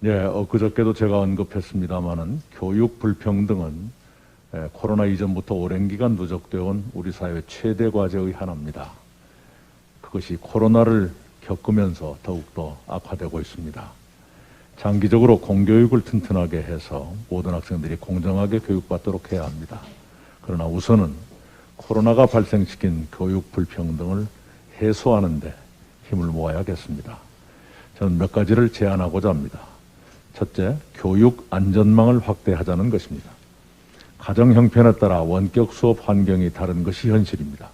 그저께도 제가 언급했습니다마는 교육 불평등은 코로나 이전부터 오랜 기간 누적되어 온 우리 사회 최대 과제의 하나입니다. 그것이 코로나를 겪으면서 더욱더 악화되고 있습니다. 장기적으로 공교육을 튼튼하게 해서 모든 학생들이 공정하게 교육받도록 해야 합니다. 그러나 우선은 코로나가 발생시킨 교육 불평등을 해소하는 데 힘을 모아야겠습니다. 저는 몇 가지를 제안하고자 합니다. 첫째, 교육 안전망을 확대하자는 것입니다. 가정 형편에 따라 원격 수업 환경이 다른 것이 현실입니다.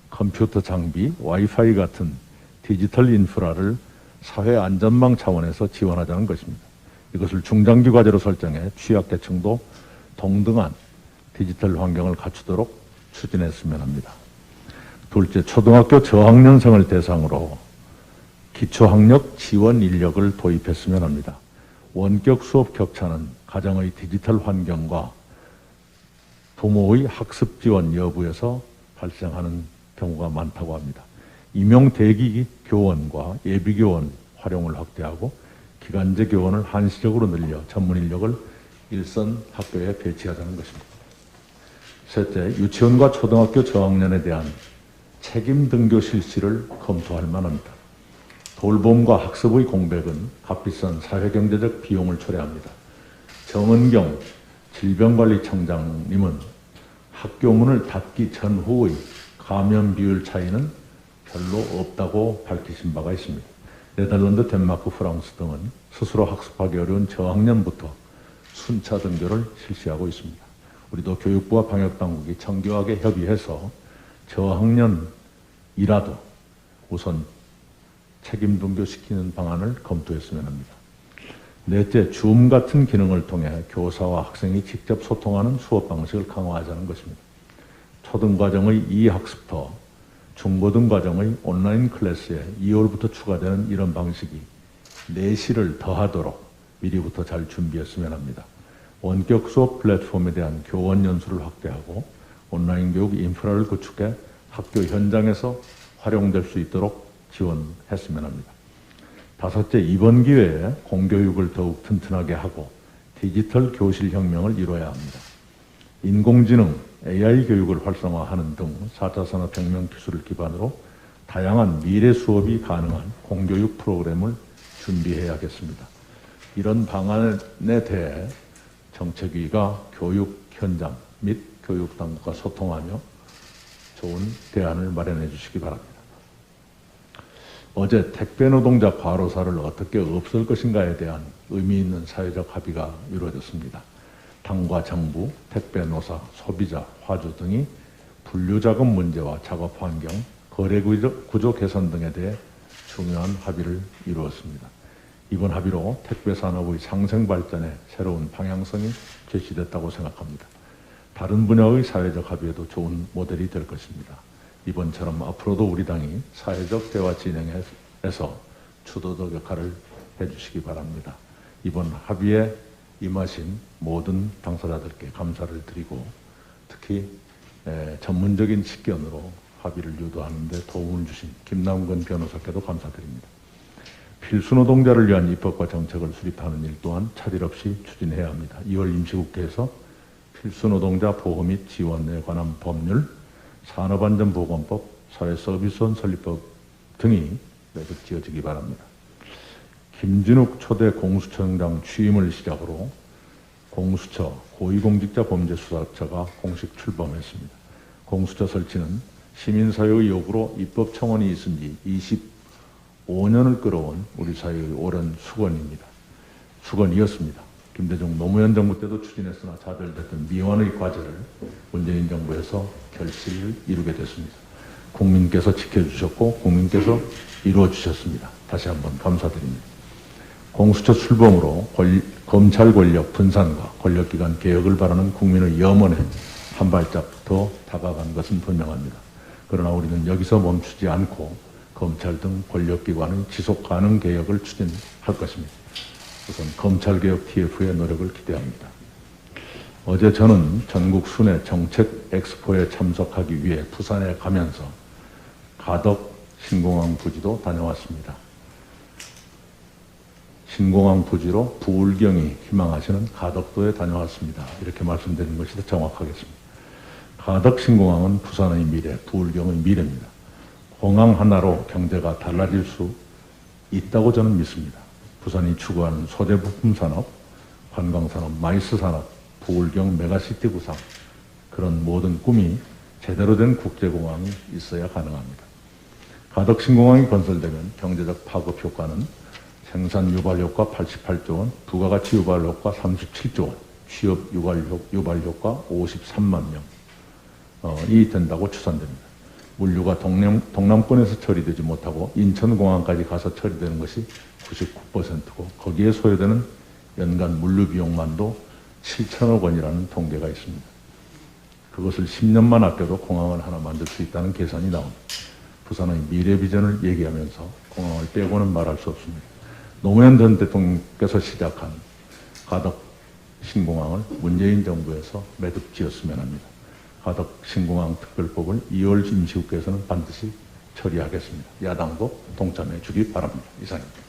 컴퓨터 장비, 와이파이 같은 디지털 인프라를 사회 안전망 차원에서 지원하자는 것입니다. 이것을 중장기 과제로 설정해 취약계층도 동등한 디지털 환경을 갖추도록 추진했으면 합니다. 둘째, 초등학교 저학년생을 대상으로 기초학력 지원 인력을 도입했으면 합니다. 원격 수업 격차는 가정의 디지털 환경과 부모의 학습 지원 여부에서 발생하는 경우가 많다고 합니다. 임용 대기 교원과 예비 교원 활용을 확대하고 기간제 교원을 한시적으로 늘려 전문 인력을 일선 학교에 배치하자는 것입니다. 셋째, 유치원과 초등학교 저학년에 대한 책임 등교 실시를 검토할 만합니다. 돌봄과 학습의 공백은 값비싼 사회경제적 비용을 초래합니다. 정은경 질병관리청장님은 학교 문을 닫기 전후의 감염 비율 차이는 별로 없다고 밝히신 바가 있습니다. 네덜란드, 덴마크, 프랑스 등은 스스로 학습하기 어려운 저학년부터 순차 등교를 실시하고 있습니다. 우리도 교육부와 방역당국이 정교하게 협의해서 저학년이라도 우선 책임 등교시키는 방안을 검토했으면 합니다. 넷째, 줌 같은 기능을 통해 교사와 학생이 직접 소통하는 수업 방식을 강화하자는 것입니다. 초등과정의 이학습터, 중고등과정의 온라인 클래스에 2월부터 추가되는 이런 방식이 내실을 더하도록 미리부터 잘 준비했으면 합니다. 원격 수업 플랫폼에 대한 교원 연수를 확대하고 온라인 교육 인프라를 구축해 학교 현장에서 활용될 수 있도록 지원했으면 합니다. 다섯째, 이번 기회에 공교육을 더욱 튼튼하게 하고 디지털 교실 혁명을 이뤄야 합니다. 인공지능, AI 교육을 활성화하는 등 4차 산업혁명 기술을 기반으로 다양한 미래 수업이 가능한 공교육 프로그램을 준비해야겠습니다. 이런 방안에 대해 정책위가 교육 현장 및 교육당국과 소통하며 좋은 대안을 마련해 주시기 바랍니다. 어제 택배 노동자 과로사를 어떻게 없앨 것인가에 대한 의미 있는 사회적 합의가 이루어졌습니다. 당과 정부, 택배 노사, 소비자, 화주 등이 분류자금 문제와 작업 환경, 거래 구조 개선 등에 대해 중요한 합의를 이루었습니다. 이번 합의로 택배 산업의 상생 발전에 새로운 방향성이 제시됐다고 생각합니다. 다른 분야의 사회적 합의에도 좋은 모델이 될 것입니다. 이번처럼 앞으로도 우리 당이 사회적 대화 진행에서 주도적 역할을 해주시기 바랍니다. 이번 합의에 임하신 모든 당사자들께 감사를 드리고 특히 전문적인 식견으로 합의를 유도하는 데 도움을 주신 김남근 변호사께도 감사드립니다. 필수노동자를 위한 입법과 정책을 수립하는 일 또한 차질 없이 추진해야 합니다. 2월 임시국회에서 필수노동자 보호 및 지원에 관한 법률, 산업안전보건법, 사회서비스원 설립법 등이 매듭 지어지기 바랍니다. 김진욱 초대 공수처장장 취임을 시작으로 공수처 고위공직자범죄수사처가 공식 출범했습니다. 공수처 설치는 시민사회의 요구로 입법청원이 있은 지 25년을 끌어온 우리 사회의 오랜 수건이었습니다. 김대중 노무현 정부 때도 추진했으나 좌절됐던 미완의 과제를 문재인 정부에서 결실을 이루게 됐습니다. 국민께서 지켜주셨고 국민께서 이루어주셨습니다. 다시 한번 감사드립니다. 공수처 출범으로 검찰 권력 분산과 권력기관 개혁을 바라는 국민의 염원에 한 발짝 더 다가간 것은 분명합니다. 그러나 우리는 여기서 멈추지 않고 검찰 등 권력기관의 지속가능 개혁을 추진할 것입니다. 우선 검찰개혁 TF의 노력을 기대합니다. 어제 저는 전국 순회 정책 엑스포에 참석하기 위해 부산에 가면서 가덕 신공항 부지도 다녀왔습니다. 신공항 부지로 부울경이 희망하시는 가덕도에 다녀왔습니다. 이렇게 말씀드리는 것이 더 정확하겠습니다. 가덕 신공항은 부산의 미래, 부울경의 미래입니다. 공항 하나로 경제가 달라질 수 있다고 저는 믿습니다. 부산이 추구하는 소재 부품 산업, 관광산업, 마이스 산업, 부울경 메가시티 구상, 그런 모든 꿈이 제대로 된 국제공항이 있어야 가능합니다. 가덕 신공항이 건설되면 경제적 파급 효과는 생산 유발 효과 88조 원, 부가가치 유발 효과 37조 원, 취업 유발 효과 53만 명이 된다고 추산됩니다. 물류가 동남권에서 처리되지 못하고 인천공항까지 가서 처리되는 것이 99%고 거기에 소요되는 연간 물류 비용만도 7천억 원이라는 통계가 있습니다. 그것을 10년만 아껴도 공항을 하나 만들 수 있다는 계산이 나옵니다. 부산의 미래 비전을 얘기하면서 공항을 빼고는 말할 수 없습니다. 노무현 전 대통령께서 시작한 가덕 신공항을 문재인 정부에서 매듭 지었으면 합니다. 가덕 신공항 특별법을 2월 임시국회에서는 반드시 처리하겠습니다. 야당도 동참해 주기 바랍니다. 이상입니다.